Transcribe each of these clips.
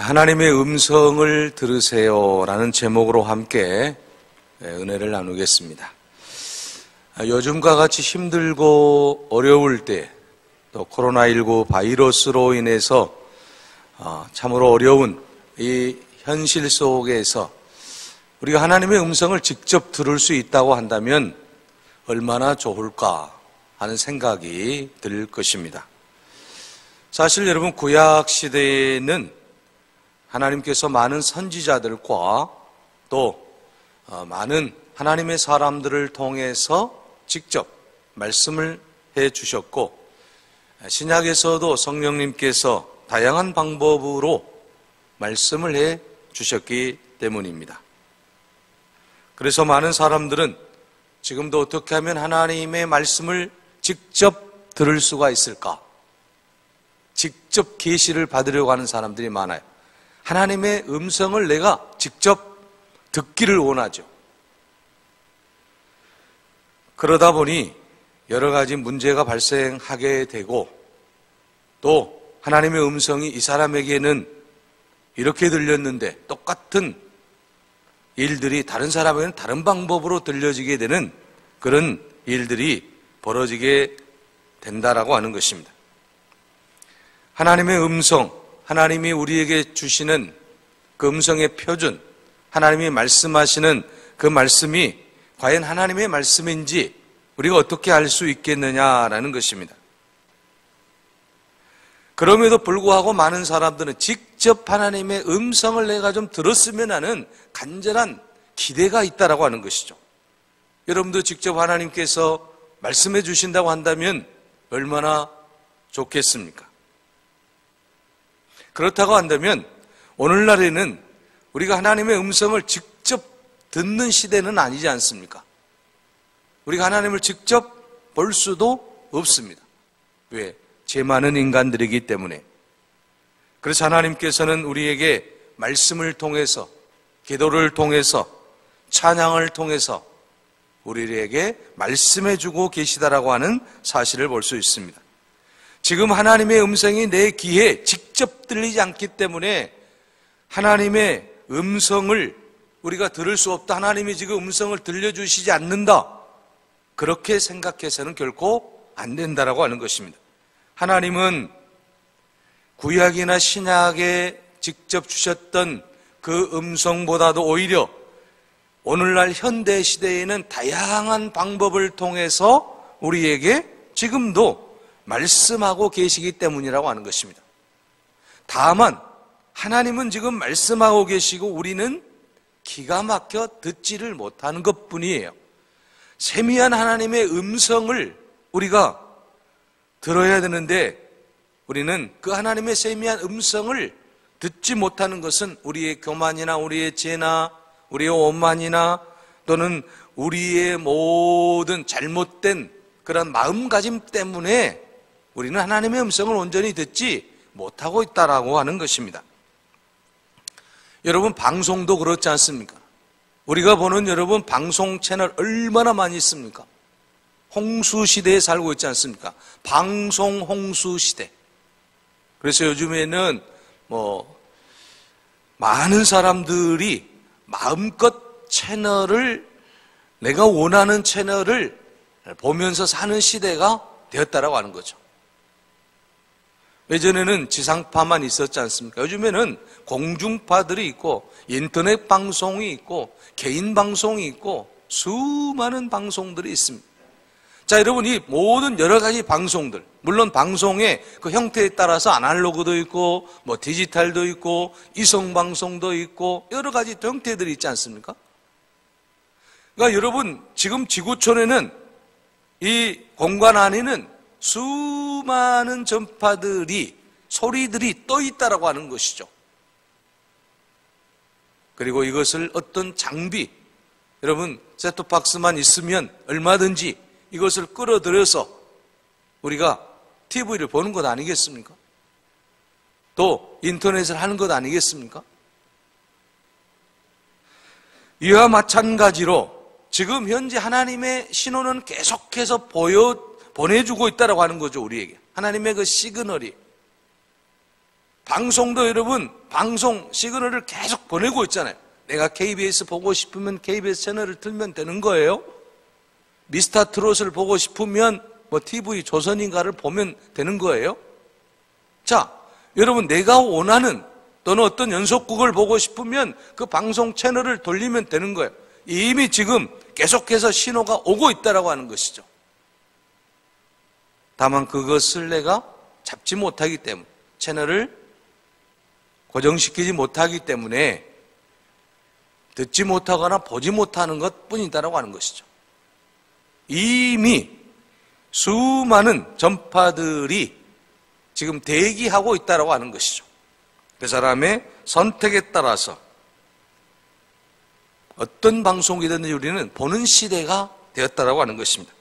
하나님의 음성을 들으세요라는 제목으로 함께 은혜를 나누겠습니다. 요즘과 같이 힘들고 어려울 때, 또 코로나19 바이러스로 인해서 참으로 어려운 이 현실 속에서 우리가 하나님의 음성을 직접 들을 수 있다고 한다면 얼마나 좋을까 하는 생각이 들 것입니다. 사실 여러분, 구약 시대에는 하나님께서 많은 선지자들과 또 많은 하나님의 사람들을 통해서 직접 말씀을 해 주셨고, 신약에서도 성령님께서 다양한 방법으로 말씀을 해 주셨기 때문입니다. 그래서 많은 사람들은 지금도 어떻게 하면 하나님의 말씀을 직접 들을 수가 있을까? 직접 계시를 받으려고 하는 사람들이 많아요. 하나님의 음성을 내가 직접 듣기를 원하죠. 그러다 보니 여러 가지 문제가 발생하게 되고, 또 하나님의 음성이 이 사람에게는 이렇게 들렸는데 똑같은 일들이 다른 사람에게는 다른 방법으로 들려지게 되는 그런 일들이 벌어지게 된다라고 하는 것입니다. 하나님의 음성, 하나님이 우리에게 주시는 그 음성의 표준, 하나님이 말씀하시는 그 말씀이 과연 하나님의 말씀인지 우리가 어떻게 알 수 있겠느냐라는 것입니다. 그럼에도 불구하고 많은 사람들은 직접 하나님의 음성을 내가 좀 들었으면 하는 간절한 기대가 있다라고 하는 것이죠. 여러분도 직접 하나님께서 말씀해 주신다고 한다면 얼마나 좋겠습니까? 그렇다고 한다면 오늘날에는 우리가 하나님의 음성을 직접 듣는 시대는 아니지 않습니까? 우리가 하나님을 직접 볼 수도 없습니다. 왜? 죄 많은 인간들이기 때문에. 그래서 하나님께서는 우리에게 말씀을 통해서, 기도를 통해서, 찬양을 통해서 우리에게 말씀해 주고 계시다라고 하는 사실을 볼 수 있습니다. 지금 하나님의 음성이 내 귀에 직접 들리지 않기 때문에 하나님의 음성을 우리가 들을 수 없다, 하나님이 지금 음성을 들려주시지 않는다, 그렇게 생각해서는 결코 안 된다라고 하는 것입니다. 하나님은 구약이나 신약에 직접 주셨던 그 음성보다도 오히려 오늘날 현대 시대에는 다양한 방법을 통해서 우리에게 지금도 말씀하고 계시기 때문이라고 하는 것입니다. 다만 하나님은 지금 말씀하고 계시고 우리는 기가 막혀 듣지를 못하는 것뿐이에요. 세미한 하나님의 음성을 우리가 들어야 되는데 우리는 그 하나님의 세미한 음성을 듣지 못하는 것은 우리의 교만이나 우리의 죄나 우리의 오만이나 또는 우리의 모든 잘못된 그런 마음가짐 때문에 우리는 하나님의 음성을 온전히 듣지 못하고 있다라고 하는 것입니다. 여러분, 방송도 그렇지 않습니까? 우리가 보는 여러분 방송 채널 얼마나 많이 있습니까? 홍수 시대에 살고 있지 않습니까? 방송 홍수 시대. 그래서 요즘에는 많은 사람들이 마음껏 채널을, 내가 원하는 채널을 보면서 사는 시대가 되었다라고 하는 거죠. 예전에는 지상파만 있었지 않습니까? 요즘에는 공중파들이 있고 인터넷 방송이 있고 개인 방송이 있고 수많은 방송들이 있습니다. 자, 여러분, 이 모든 여러 가지 방송들, 물론 방송의 그 형태에 따라서 아날로그도 있고 디지털도 있고 이성방송도 있고 여러 가지 형태들이 있지 않습니까? 그러니까 여러분, 지금 지구촌에는, 이 공간 안에는 수많은 전파들이, 소리들이 떠 있다라고 하는 것이죠. 그리고 이것을 어떤 장비, 여러분 셋톱박스만 있으면 얼마든지 이것을 끌어들여서 우리가 TV를 보는 것 아니겠습니까? 또 인터넷을 하는 것 아니겠습니까? 이와 마찬가지로 지금 현재 하나님의 신호는 계속해서 보내주고 있다라고 하는 거죠, 우리에게. 하나님의 그 시그널이. 방송도 여러분, 방송 시그널을 계속 보내고 있잖아요. 내가 KBS 보고 싶으면 KBS 채널을 틀면 되는 거예요. 미스터 트롯을 보고 싶으면 뭐 TV 조선인가를 보면 되는 거예요. 자, 여러분, 내가 원하는 또는 어떤 연속극을 보고 싶으면 그 방송 채널을 돌리면 되는 거예요. 이미 지금 계속해서 신호가 오고 있다라고 하는 것이죠. 다만 그것을 내가 잡지 못하기 때문에, 채널을 고정시키지 못하기 때문에 듣지 못하거나 보지 못하는 것 뿐이다라고 하는 것이죠. 이미 수많은 전파들이 지금 대기하고 있다라고 하는 것이죠. 그 사람의 선택에 따라서 어떤 방송이든지 우리는 보는 시대가 되었다라고 하는 것입니다.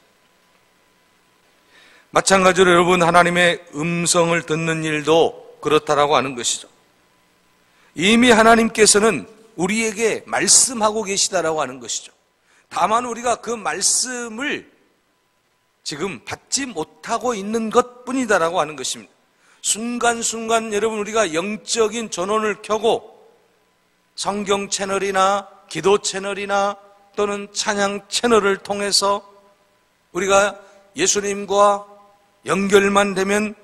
마찬가지로 여러분, 하나님의 음성을 듣는 일도 그렇다라고 하는 것이죠. 이미 하나님께서는 우리에게 말씀하고 계시다라고 하는 것이죠. 다만 우리가 그 말씀을 지금 받지 못하고 있는 것뿐이다라고 하는 것입니다. 순간순간 여러분, 우리가 영적인 전원을 켜고 성경 채널이나 기도 채널이나 또는 찬양 채널을 통해서 우리가 예수님과 연결만 되면,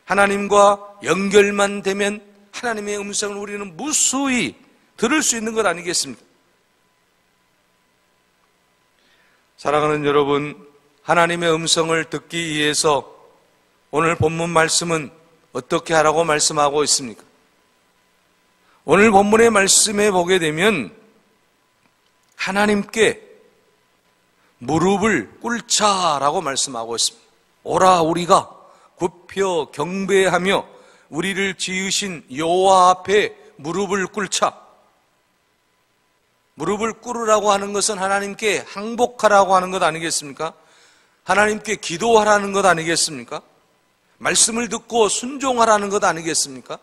하나님과 연결만 되면 하나님의 음성을 우리는 무수히 들을 수 있는 것 아니겠습니까? 사랑하는 여러분, 하나님의 음성을 듣기 위해서 오늘 본문 말씀은 어떻게 하라고 말씀하고 있습니까? 오늘 본문의 말씀에 보게 되면 하나님께 무릎을 꿇자라고 말씀하고 있습니다. 오라 우리가 굽혀 경배하며 우리를 지으신 여호와 앞에 무릎을 꿇자. 무릎을 꿇으라고 하는 것은 하나님께 항복하라고 하는 것 아니겠습니까? 하나님께 기도하라는 것 아니겠습니까? 말씀을 듣고 순종하라는 것 아니겠습니까?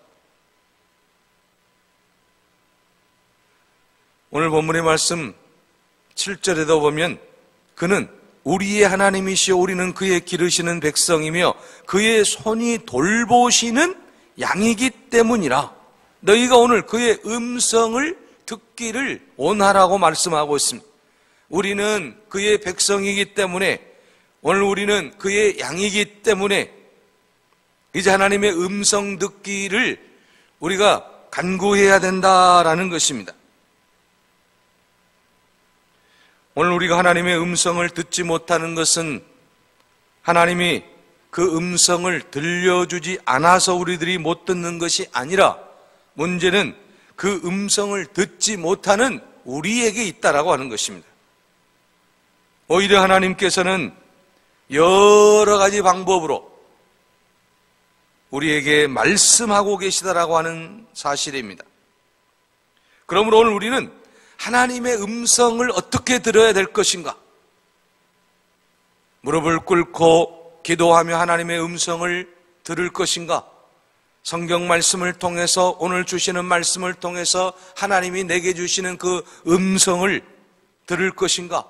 오늘 본문의 말씀 7절에도 보면 그는 우리의 하나님이시오, 우리는 그의 기르시는 백성이며 그의 손이 돌보시는 양이기 때문이라. 너희가 오늘 그의 음성을 듣기를 원하라고 말씀하고 있습니다. 우리는 그의 백성이기 때문에, 오늘 우리는 그의 양이기 때문에 이제 하나님의 음성 듣기를 우리가 간구해야 된다라는 것입니다. 오늘 우리가 하나님의 음성을 듣지 못하는 것은 하나님이 그 음성을 들려주지 않아서 우리들이 못 듣는 것이 아니라, 문제는 그 음성을 듣지 못하는 우리에게 있다라고 하는 것입니다. 오히려 하나님께서는 여러 가지 방법으로 우리에게 말씀하고 계시다라고 하는 사실입니다. 그러므로 오늘 우리는 하나님의 음성을 어떻게 들어야 될 것인가? 무릎을 꿇고 기도하며 하나님의 음성을 들을 것인가? 성경 말씀을 통해서, 오늘 주시는 말씀을 통해서 하나님이 내게 주시는 그 음성을 들을 것인가?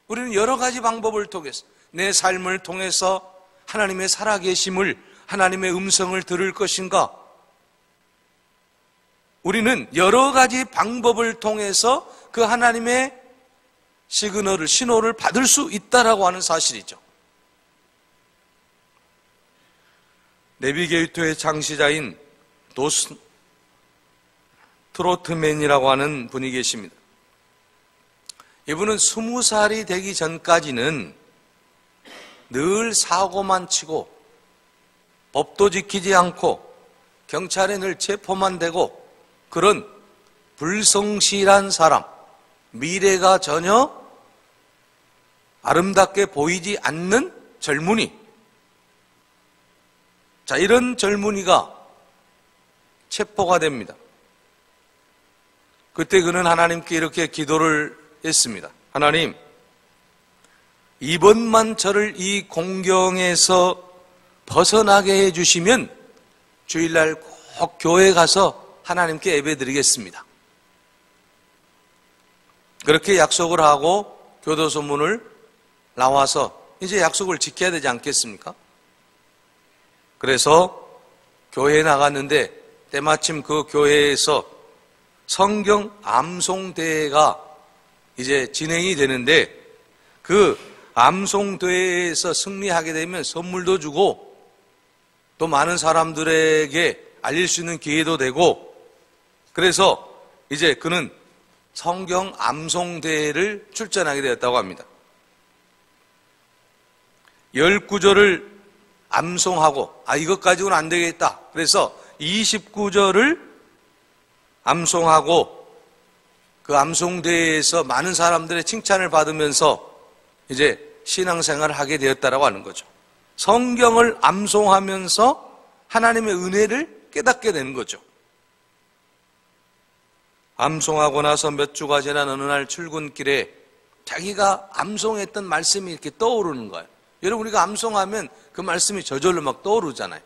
우리는 여러 가지 방법을 통해서, 내 삶을 통해서 하나님의 살아계심을, 하나님의 음성을 들을 것인가? 우리는 여러 가지 방법을 통해서 그 하나님의 시그널을, 신호를 받을 수 있다라고 하는 사실이죠. 내비게이터의 창시자인 트로트맨이라고 하는 분이 계십니다. 이분은 20살이 되기 전까지는 늘 사고만 치고 법도 지키지 않고 경찰에 늘 체포만 되고 그런 불성실한 사람, 미래가 전혀 아름답게 보이지 않는 젊은이, 자, 이런 젊은이가 체포가 됩니다. 그때 그는 하나님께 이렇게 기도를 했습니다. 하나님, 이번만 저를 이 공경에서 벗어나게 해주시면 주일날 꼭 교회 가서 하나님께 예배드리겠습니다. 그렇게 약속을 하고 교도소문을 나와서 이제 약속을 지켜야 되지 않겠습니까? 그래서 교회에 나갔는데 때마침 그 교회에서 성경 암송대회가 이제 진행이 되는데, 그 암송대회에서 승리하게 되면 선물도 주고 또 많은 사람들에게 알릴 수 있는 기회도 되고, 그래서 이제 그는 성경 암송대회를 출전하게 되었다고 합니다. 19절을 암송하고 이것 가지고는 안 되겠다. 그래서 29절을 암송하고 그 암송대회에서 많은 사람들의 칭찬을 받으면서 이제 신앙생활을 하게 되었다라고 하는 거죠. 성경을 암송하면서 하나님의 은혜를 깨닫게 되는 거죠. 암송하고 나서 몇 주가 지난 어느 날 출근길에 자기가 암송했던 말씀이 이렇게 떠오르는 거예요. 여러분, 우리가 암송하면 그 말씀이 저절로 막 떠오르잖아요.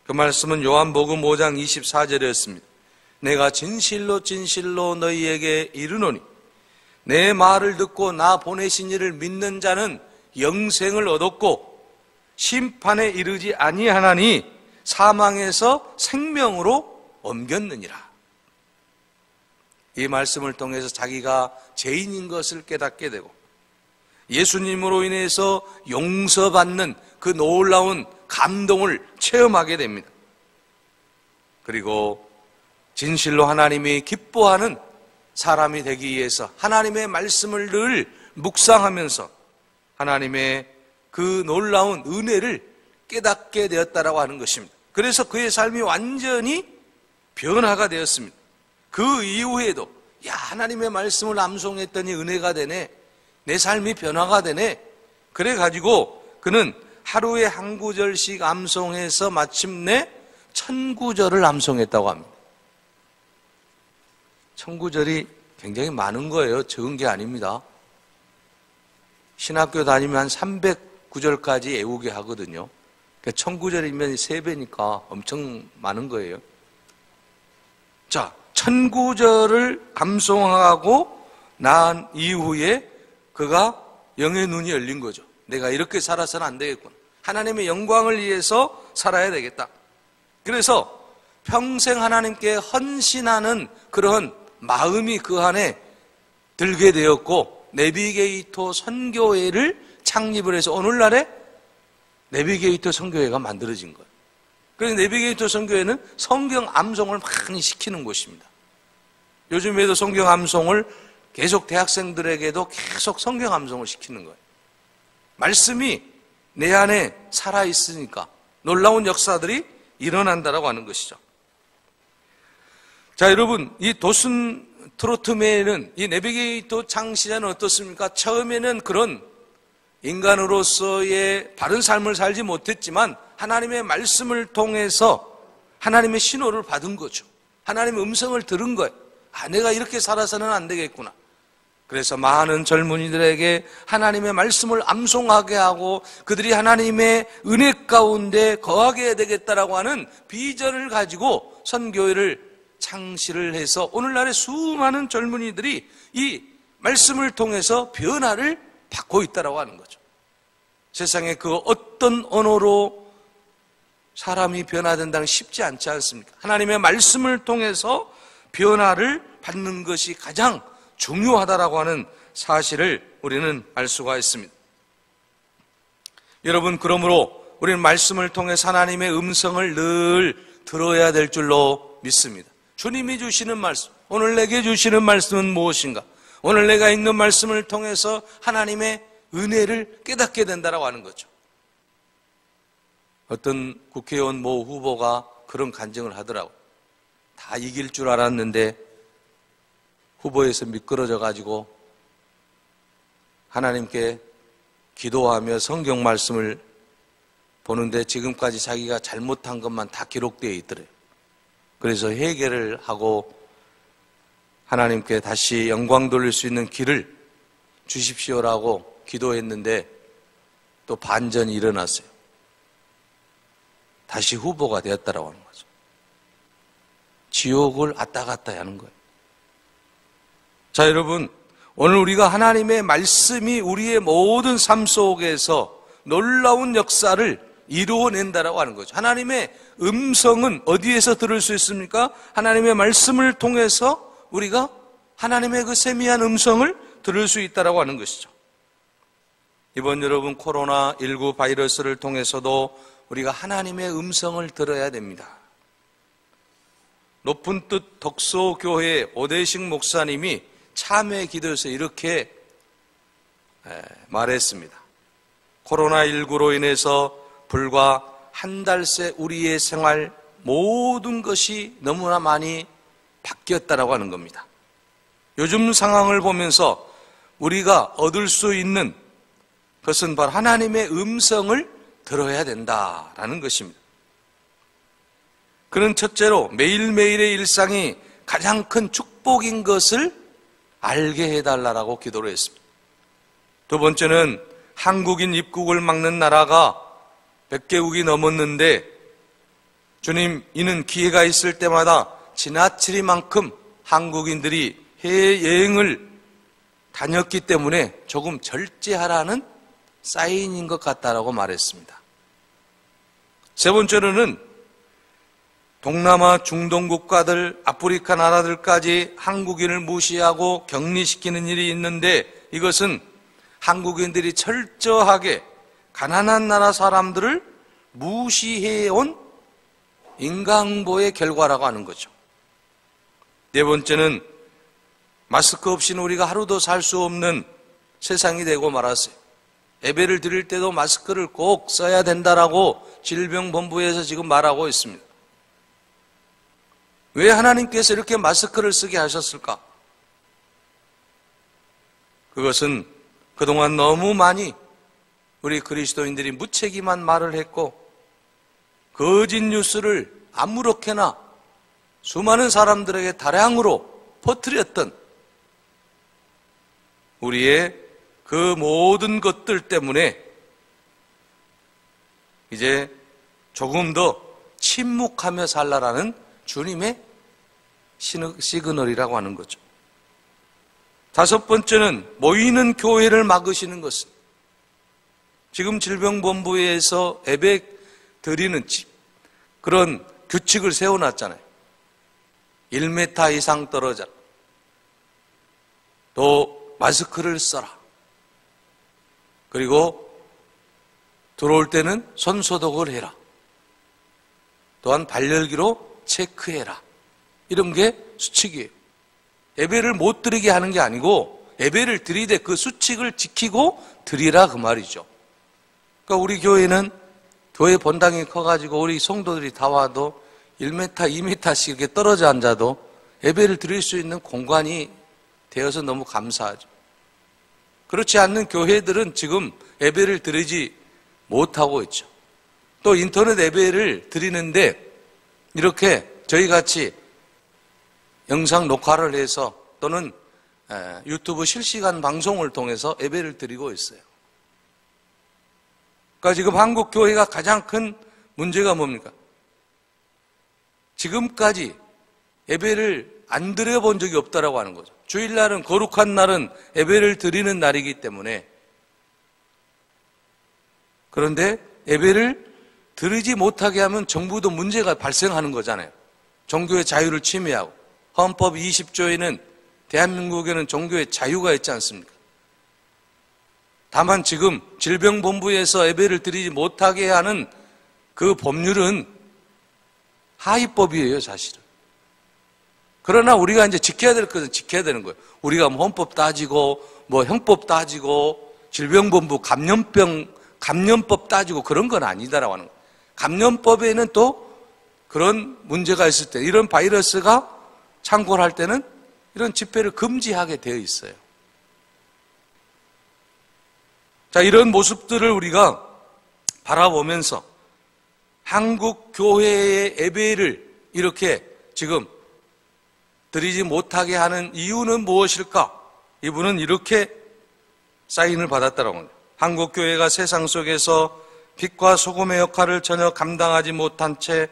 그 말씀은 요한복음 5장 24절이었습니다. 내가 진실로 진실로 너희에게 이르노니 내 말을 듣고 나 보내신 이를 믿는 자는 영생을 얻었고 심판에 이르지 아니하나니 사망에서 생명으로 옮겼느니라. 이 말씀을 통해서 자기가 죄인인 것을 깨닫게 되고 예수님으로 인해서 용서받는 그 놀라운 감동을 체험하게 됩니다. 그리고 진실로 하나님이 기뻐하는 사람이 되기 위해서 하나님의 말씀을 늘 묵상하면서 하나님의 그 놀라운 은혜를 깨닫게 되었다라고 하는 것입니다. 그래서 그의 삶이 완전히 변화가 되었습니다. 그 이후에도 하나님의 말씀을 암송했더니 은혜가 되네, 내 삶이 변화가 되네, 그래가지고 그는 하루에 한 구절씩 암송해서 마침내 1000구절을 암송했다고 합니다. 1000구절이 굉장히 많은 거예요. 적은 게 아닙니다. 신학교 다니면 한 300구절까지 외우게 하거든요. 1000구절이면 3배니까 엄청 많은 거예요. 자, 1000구절을 암송하고 난 이후에 그가 영의 눈이 열린 거죠. 내가 이렇게 살아서는 안 되겠구나. 하나님의 영광을 위해서 살아야 되겠다. 그래서 평생 하나님께 헌신하는 그런 마음이 그 안에 들게 되었고 내비게이터 선교회를 창립을 해서 오늘날에 내비게이터 선교회가 만들어진 거예요. 그래서 내비게이터 선교회는 성경 암송을 많이 시키는 곳입니다. 요즘에도 성경 암송을 계속 대학생들에게도 계속 성경 암송을 시키는 거예요. 말씀이 내 안에 살아있으니까 놀라운 역사들이 일어난다라고 하는 것이죠. 자, 여러분, 이 도슨 트로트맨은, 이 내비게이터 창시자는 어떻습니까? 처음에는 그런 인간으로서의 바른 삶을 살지 못했지만 하나님의 말씀을 통해서 하나님의 신호를 받은 거죠. 하나님의 음성을 들은 거예요. 내가 이렇게 살아서는 안 되겠구나. 그래서 많은 젊은이들에게 하나님의 말씀을 암송하게 하고 그들이 하나님의 은혜 가운데 거하게 해야 되겠다라고 하는 비전을 가지고 선교회를 창시를 해서 오늘날의 수많은 젊은이들이 이 말씀을 통해서 변화를 받고 있다라고 하는 거죠. 세상에 그 어떤 언어로 사람이 변화된다는 쉽지 않지 않습니까? 하나님의 말씀을 통해서 변화를 받는 것이 가장 중요하다라고 하는 사실을 우리는 알 수가 있습니다. 여러분, 그러므로 우리는 말씀을 통해서 하나님의 음성을 늘 들어야 될 줄로 믿습니다. 주님이 주시는 말씀, 오늘 내게 주시는 말씀은 무엇인가? 오늘 내가 읽는 말씀을 통해서 하나님의 은혜를 깨닫게 된다라고 하는 거죠. 어떤 국회의원 모 후보가 그런 간증을 하더라고요. 다 이길 줄 알았는데 후보에서 미끄러져 가지고 하나님께 기도하며 성경 말씀을 보는데 지금까지 자기가 잘못한 것만 다 기록되어 있더래요. 그래서 회개를 하고 하나님께 다시 영광 돌릴 수 있는 길을 주십시오라고 기도했는데 또 반전이 일어났어요. 다시 후보가 되었다라고 하는 거죠. 지옥을 왔다 갔다 하는 거예요. 자, 여러분, 오늘 우리가 하나님의 말씀이 우리의 모든 삶 속에서 놀라운 역사를 이루어낸다라고 하는 거죠. 하나님의 음성은 어디에서 들을 수 있습니까? 하나님의 말씀을 통해서 우리가 하나님의 그 세미한 음성을 들을 수 있다라고 하는 것이죠. 이번 여러분 코로나19 바이러스를 통해서도 우리가 하나님의 음성을 들어야 됩니다. 높은 뜻 덕소교회 오대식 목사님이 참회 기도에서 이렇게 말했습니다. 코로나19로 인해서 불과 한 달 새 우리의 생활 모든 것이 너무나 많이 바뀌었다라고 하는 겁니다. 요즘 상황을 보면서 우리가 얻을 수 있는 것은 바로 하나님의 음성을 들어야 된다라는 것입니다. 그는 첫째로 매일매일의 일상이 가장 큰 축복인 것을 알게 해달라고 기도를 했습니다. 두 번째는 한국인 입국을 막는 나라가 100개국이 넘었는데 주님, 이는 기회가 있을 때마다 지나치리만큼 한국인들이 해외여행을 다녔기 때문에 조금 절제하라는 사인인 것 같다라고 말했습니다. 세 번째로는 동남아 중동 국가들, 아프리카 나라들까지 한국인을 무시하고 격리시키는 일이 있는데 이것은 한국인들이 철저하게 가난한 나라 사람들을 무시해온 인간보의 결과라고 하는 거죠. 네 번째는 마스크 없이는 우리가 하루도 살 수 없는 세상이 되고 말았어요. 예배를 드릴 때도 마스크를 꼭 써야 된다라고 질병본부에서 지금 말하고 있습니다. 왜 하나님께서 이렇게 마스크를 쓰게 하셨을까? 그것은 그동안 너무 많이 우리 그리스도인들이 무책임한 말을 했고 거짓 뉴스를 아무렇게나 수많은 사람들에게 다량으로 퍼뜨렸던 우리의 그 모든 것들 때문에 이제 조금 더 침묵하며 살라라는 주님의 시그널이라고 하는 거죠. 다섯 번째는 모이는 교회를 막으시는 것은 지금 질병본부에서 예배 드리는 그런 규칙을 세워놨잖아요. 1m 이상 떨어져라. 또 마스크를 써라. 그리고 들어올 때는 손소독을 해라. 또한 발열기로 체크해라. 이런 게 수칙이에요. 예배를 못 드리게 하는 게 아니고 예배를 드리되 그 수칙을 지키고 드리라 그 말이죠. 그러니까 우리 교회는 교회 본당이 커가지고 우리 성도들이 다 와도 1m, 2m씩 이렇게 떨어져 앉아도 예배를 드릴 수 있는 공간이 되어서 너무 감사하죠. 그렇지 않는 교회들은 지금 예배를 드리지 못하고 있죠. 또 인터넷 예배를 드리는데 이렇게 저희같이 영상 녹화를 해서 또는 유튜브 실시간 방송을 통해서 예배를 드리고 있어요. 그러니까 지금 한국 교회가 가장 큰 문제가 뭡니까? 지금까지 예배를 안 드려본 적이 없다라고 하는 거죠. 주일날은 거룩한 날은 예배를 드리는 날이기 때문에 그런데 예배를 드리지 못하게 하면 정부도 문제가 발생하는 거잖아요. 종교의 자유를 침해하고 헌법 20조에는 대한민국에는 종교의 자유가 있지 않습니까? 다만 지금 질병본부에서 예배를 드리지 못하게 하는 그 법률은 하위법이에요, 사실은. 그러나 우리가 이제 지켜야 될 것은 지켜야 되는 거예요. 우리가 뭐 헌법 따지고, 뭐 형법 따지고, 질병본부 감염법 따지고 그런 건 아니다라고 하는 거예요. 감염법에는 또 그런 문제가 있을 때, 이런 바이러스가 창궐할 때는 이런 집회를 금지하게 되어 있어요. 자, 이런 모습들을 우리가 바라보면서 한국 교회의 예배를 이렇게 지금 드리지 못하게 하는 이유는 무엇일까? 이분은 이렇게 사인을 받았다라고 합니다. 한국 교회가 세상 속에서 빛과 소금의 역할을 전혀 감당하지 못한 채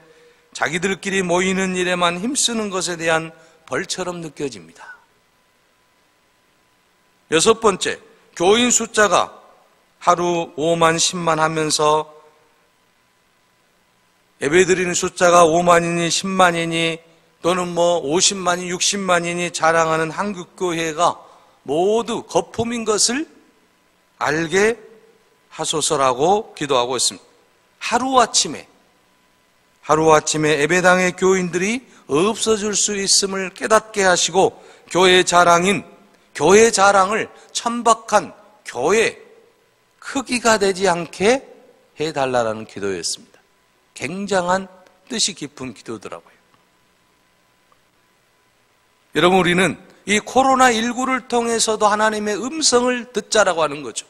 자기들끼리 모이는 일에만 힘쓰는 것에 대한 벌처럼 느껴집니다. 여섯 번째, 교인 숫자가 하루 5만, 10만 하면서 예배드리는 숫자가 5만이니 10만이니 또는 50만이 60만이니 자랑하는 한국교회가 모두 거품인 것을 알게 하소서라고 기도하고 있습니다. 하루아침에 예배당의 교인들이 없어질 수 있음을 깨닫게 하시고 교회 자랑을 천박한 교회 크기가 되지 않게 해달라는 기도였습니다. 굉장한 뜻이 깊은 기도더라고요. 여러분, 우리는 이 코로나19를 통해서도 하나님의 음성을 듣자라고 하는 거죠.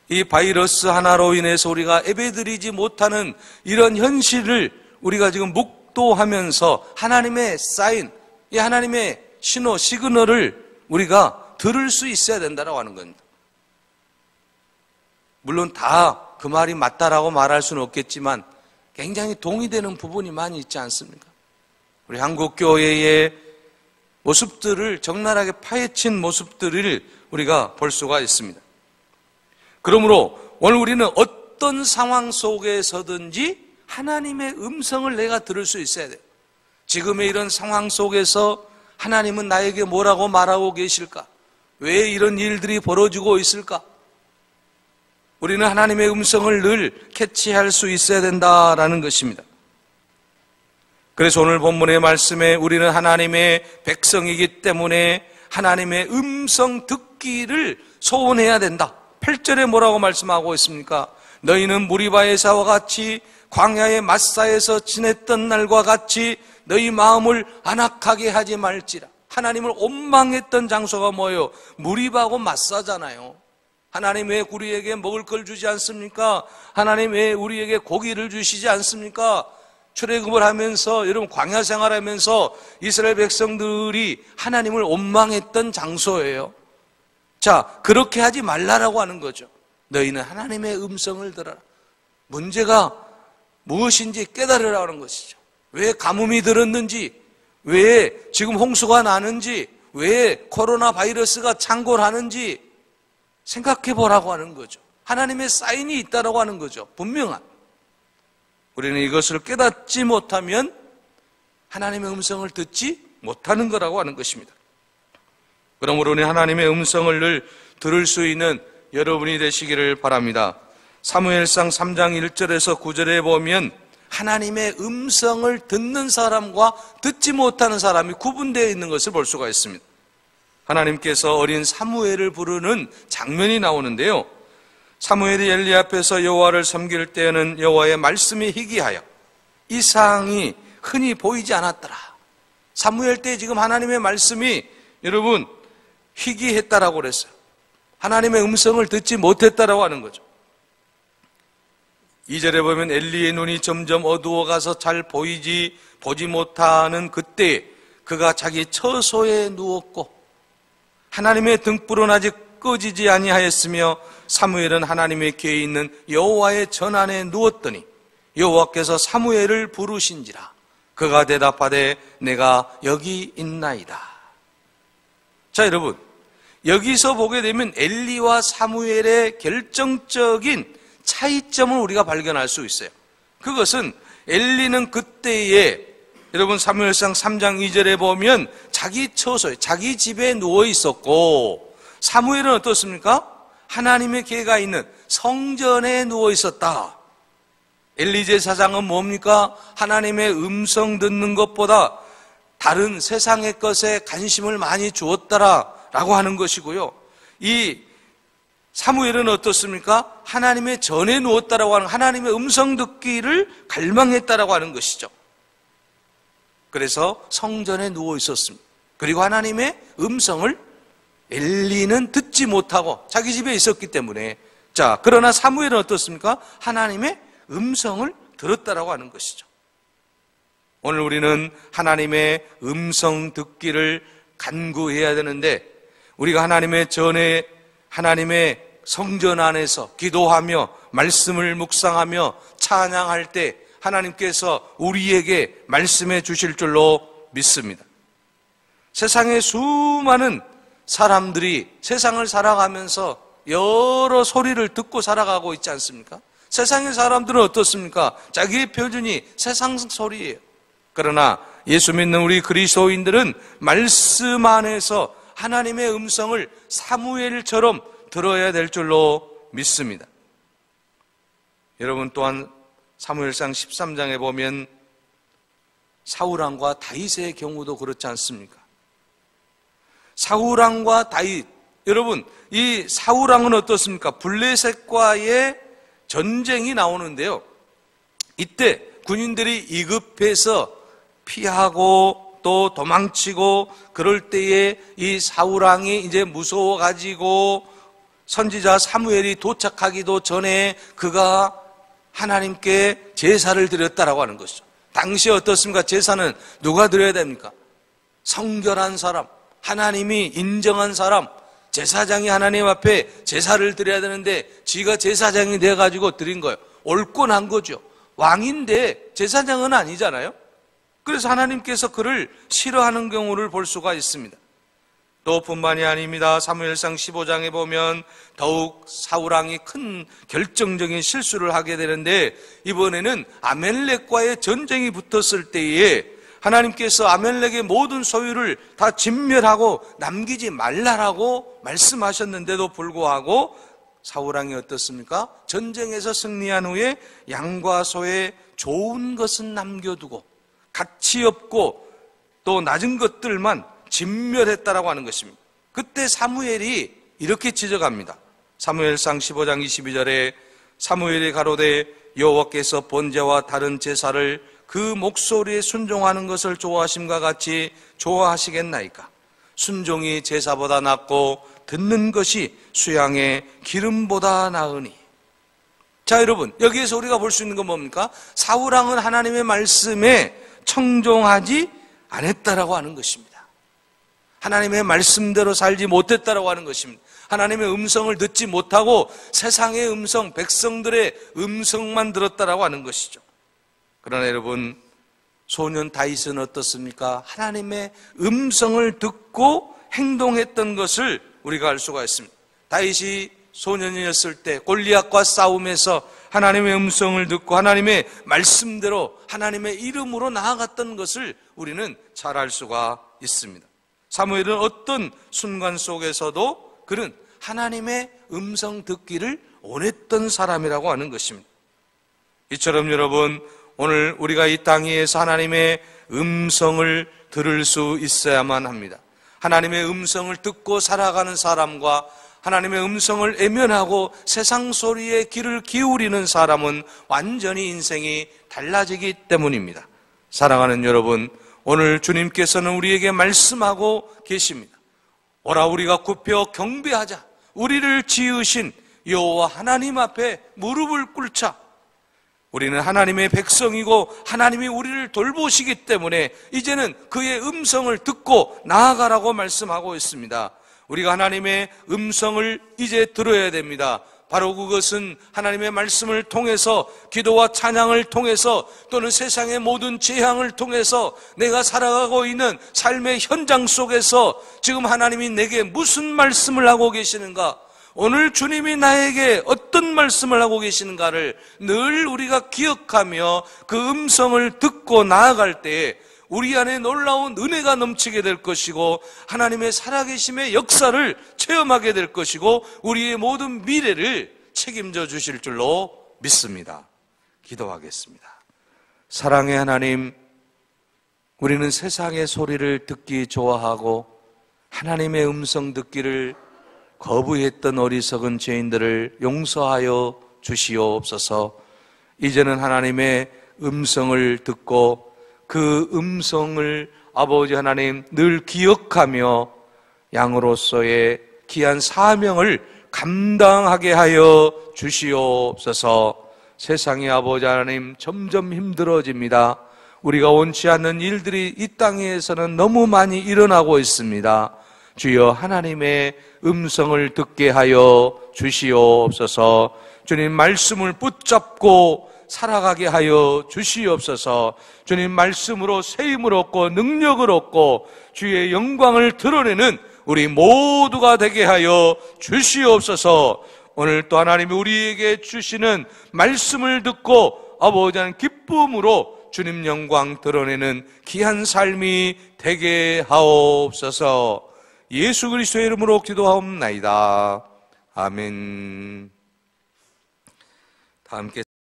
이 바이러스 하나로 인해서 우리가 예배드리지 못하는 이런 현실을 우리가 지금 묵도하면서 하나님의 사인, 이 하나님의 신호, 시그널을 우리가 들을 수 있어야 된다고 하는 겁니다. 물론 다 그 말이 맞다라고 말할 수는 없겠지만 굉장히 동의되는 부분이 많이 있지 않습니까? 우리 한국교회의 모습들을 적나라하게 파헤친 모습들을 우리가 볼 수가 있습니다. 그러므로 오늘 우리는 어떤 상황 속에서든지 하나님의 음성을 내가 들을 수 있어야 돼요. 지금의 이런 상황 속에서 하나님은 나에게 뭐라고 말하고 계실까? 왜 이런 일들이 벌어지고 있을까? 우리는 하나님의 음성을 늘 캐치할 수 있어야 된다라는 것입니다. 그래서 오늘 본문의 말씀에 우리는 하나님의 백성이기 때문에 하나님의 음성 듣기를 소원해야 된다. 8절에 뭐라고 말씀하고 있습니까? 너희는 무리바에서와 같이 광야의 마사에서 지냈던 날과 같이 너희 마음을 안악하게 하지 말지라. 하나님을 원망했던 장소가 뭐예요? 무리바하고 마사잖아요. 하나님 왜 우리에게 먹을 걸 주지 않습니까? 하나님 왜 우리에게 고기를 주시지 않습니까? 출애굽을 하면서 여러분 광야 생활하면서 이스라엘 백성들이 하나님을 원망했던 장소예요. 자, 그렇게 하지 말라라고 하는 거죠. 너희는 하나님의 음성을 들어라. 문제가 무엇인지 깨달으라고 하는 것이죠. 왜 가뭄이 들었는지, 왜 지금 홍수가 나는지, 왜 코로나 바이러스가 창궐하는지 생각해 보라고 하는 거죠. 하나님의 사인이 있다라고 하는 거죠. 분명한. 우리는 이것을 깨닫지 못하면 하나님의 음성을 듣지 못하는 거라고 하는 것입니다. 그러므로 우리는 하나님의 음성을 늘 들을 수 있는 여러분이 되시기를 바랍니다. 사무엘상 3장 1절에서 9절에 보면 하나님의 음성을 듣는 사람과 듣지 못하는 사람이 구분되어 있는 것을 볼 수가 있습니다. 하나님께서 어린 사무엘을 부르는 장면이 나오는데요. 사무엘이 엘리 앞에서 여호와를 섬길 때에는 여호와의 말씀이 희귀하여 이상이 흔히 보이지 않았더라. 사무엘 때 지금 하나님의 말씀이 여러분 희귀했다라고 그랬어요. 하나님의 음성을 듣지 못했다라고 하는 거죠. 2절에 보면 엘리의 눈이 점점 어두워가서 잘 보지 못하는 그때 그가 자기 처소에 누웠고 하나님의 등불은 아직 꺼지지 아니하였으며 사무엘은 하나님의 궤에 있는 여호와의 전안에 누웠더니 여호와께서 사무엘을 부르신지라. 그가 대답하되 내가 여기 있나이다. 자, 여러분, 여기서 보게 되면 엘리와 사무엘의 결정적인 차이점을 우리가 발견할 수 있어요. 그것은 엘리는 그때에 여러분 사무엘상 3장 2절에 보면 자기 처소에 자기 집에 누워 있었고 사무엘은 어떻습니까? 하나님의 궤가 있는 성전에 누워 있었다. 엘리 제사장은 뭡니까? 하나님의 음성 듣는 것보다 다른 세상의 것에 관심을 많이 주었다라고 하는 것이고요. 이 사무엘은 어떻습니까? 하나님의 전에 누웠다라고 하는 하나님의 음성 듣기를 갈망했다라고 하는 것이죠. 그래서 성전에 누워 있었습니다. 그리고 하나님의 음성을 엘리는 듣지 못하고 자기 집에 있었기 때문에 자, 그러나 사무엘은 어떻습니까? 하나님의 음성을 들었다라고 하는 것이죠. 오늘 우리는 하나님의 음성 듣기를 간구해야 되는데 우리가 하나님의 전에 하나님의 성전 안에서 기도하며 말씀을 묵상하며 찬양할 때 하나님께서 우리에게 말씀해 주실 줄로 믿습니다. 세상에 수많은 사람들이 세상을 살아가면서 여러 소리를 듣고 살아가고 있지 않습니까? 세상의 사람들은 어떻습니까? 자기의 표준이 세상 소리예요. 그러나 예수 믿는 우리 그리스도인들은 말씀 안에서 하나님의 음성을 사무엘처럼 들어야 될 줄로 믿습니다. 여러분 또한 사무엘상 13장에 보면 사울왕과 다윗의 경우도 그렇지 않습니까? 사울왕과 다윗, 여러분 이 사울왕은 어떻습니까? 블레셋과의 전쟁이 나오는데요, 이때 군인들이 이급해서 피하고 또 도망치고 그럴 때에 이 사울왕이 이제 무서워가지고 선지자 사무엘이 도착하기도 전에 그가 하나님께 제사를 드렸다라고 하는 것이죠. 당시에 어떻습니까? 제사는 누가 드려야 됩니까? 성결한 사람, 하나님이 인정한 사람, 제사장이 하나님 앞에 제사를 드려야 되는데 지가 제사장이 돼가지고 드린 거예요. 옳고 난 거죠. 왕인데 제사장은 아니잖아요. 그래서 하나님께서 그를 싫어하는 경우를 볼 수가 있습니다. 또 뿐만이 아닙니다. 사무엘상 15장에 보면 더욱 사울왕이 큰 결정적인 실수를 하게 되는데, 이번에는 아멜렉과의 전쟁이 붙었을 때에 하나님께서 아멜렉의 모든 소유를 다 진멸하고 남기지 말라라고 말씀하셨는데도 불구하고 사울왕이 어떻습니까? 전쟁에서 승리한 후에 양과 소에 좋은 것은 남겨두고 가치 없고 또 낮은 것들만 진멸했다라고 하는 것입니다. 그때 사무엘이 이렇게 지적합니다. 사무엘상 15장 22절에 사무엘이 가로되 여호와께서 번제와 다른 제사를 그 목소리에 순종하는 것을 좋아하심과 같이 좋아하시겠나이까? 순종이 제사보다 낫고 듣는 것이 수양의 기름보다 나으니. 자, 여러분, 여기에서 우리가 볼 수 있는 건 뭡니까? 사울왕은 하나님의 말씀에 청종하지 않았다라고 하는 것입니다. 하나님의 말씀대로 살지 못했다라고 하는 것입니다. 하나님의 음성을 듣지 못하고 세상의 음성, 백성들의 음성만 들었다라고 하는 것이죠. 그러나 여러분, 소년 다윗은 어떻습니까? 하나님의 음성을 듣고 행동했던 것을 우리가 알 수가 있습니다. 다윗이 소년이었을 때 골리앗과 싸움에서 하나님의 음성을 듣고 하나님의 말씀대로 하나님의 이름으로 나아갔던 것을 우리는 잘 알 수가 있습니다. 사무엘은 어떤 순간 속에서도 그는 하나님의 음성 듣기를 원했던 사람이라고 하는 것입니다. 이처럼 여러분, 오늘 우리가 이 땅 위에서 하나님의 음성을 들을 수 있어야만 합니다. 하나님의 음성을 듣고 살아가는 사람과 하나님의 음성을 애면하고 세상 소리에 귀를 기울이는 사람은 완전히 인생이 달라지기 때문입니다. 사랑하는 여러분, 오늘 주님께서는 우리에게 말씀하고 계십니다. 오라 우리가 굽혀 경배하자. 우리를 지으신 여호와 하나님 앞에 무릎을 꿇자. 우리는 하나님의 백성이고 하나님이 우리를 돌보시기 때문에 이제는 그의 음성을 듣고 나아가라고 말씀하고 있습니다. 우리가 하나님의 음성을 이제 들어야 됩니다. 바로 그것은 하나님의 말씀을 통해서, 기도와 찬양을 통해서, 또는 세상의 모든 재앙을 통해서 내가 살아가고 있는 삶의 현장 속에서 지금 하나님이 내게 무슨 말씀을 하고 계시는가, 오늘 주님이 나에게 어떤 말씀을 하고 계시는가를 늘 우리가 기억하며 그 음성을 듣고 나아갈 때에 우리 안에 놀라운 은혜가 넘치게 될 것이고 하나님의 살아계심의 역사를 체험하게 될 것이고 우리의 모든 미래를 책임져 주실 줄로 믿습니다. 기도하겠습니다. 사랑의 하나님, 우리는 세상의 소리를 듣기 좋아하고 하나님의 음성 듣기를 거부했던 어리석은 죄인들을 용서하여 주시옵소서. 이제는 하나님의 음성을 듣고 그 음성을 아버지 하나님 늘 기억하며 양으로서의 귀한 사명을 감당하게 하여 주시옵소서. 세상의 아버지 하나님 점점 힘들어집니다. 우리가 원치 않는 일들이 이 땅에서는 너무 많이 일어나고 있습니다. 주여 하나님의 음성을 듣게 하여 주시옵소서. 주님 말씀을 붙잡고 살아가게 하여 주시옵소서. 주님 말씀으로 새 힘을 얻고 능력을 얻고 주의 영광을 드러내는 우리 모두가 되게 하여 주시옵소서. 오늘 또 하나님이 우리에게 주시는 말씀을 듣고 아버지 하나님 기쁨으로 주님 영광 드러내는 귀한 삶이 되게 하옵소서. 예수 그리스도의 이름으로 기도하옵나이다. 아멘. 다 함께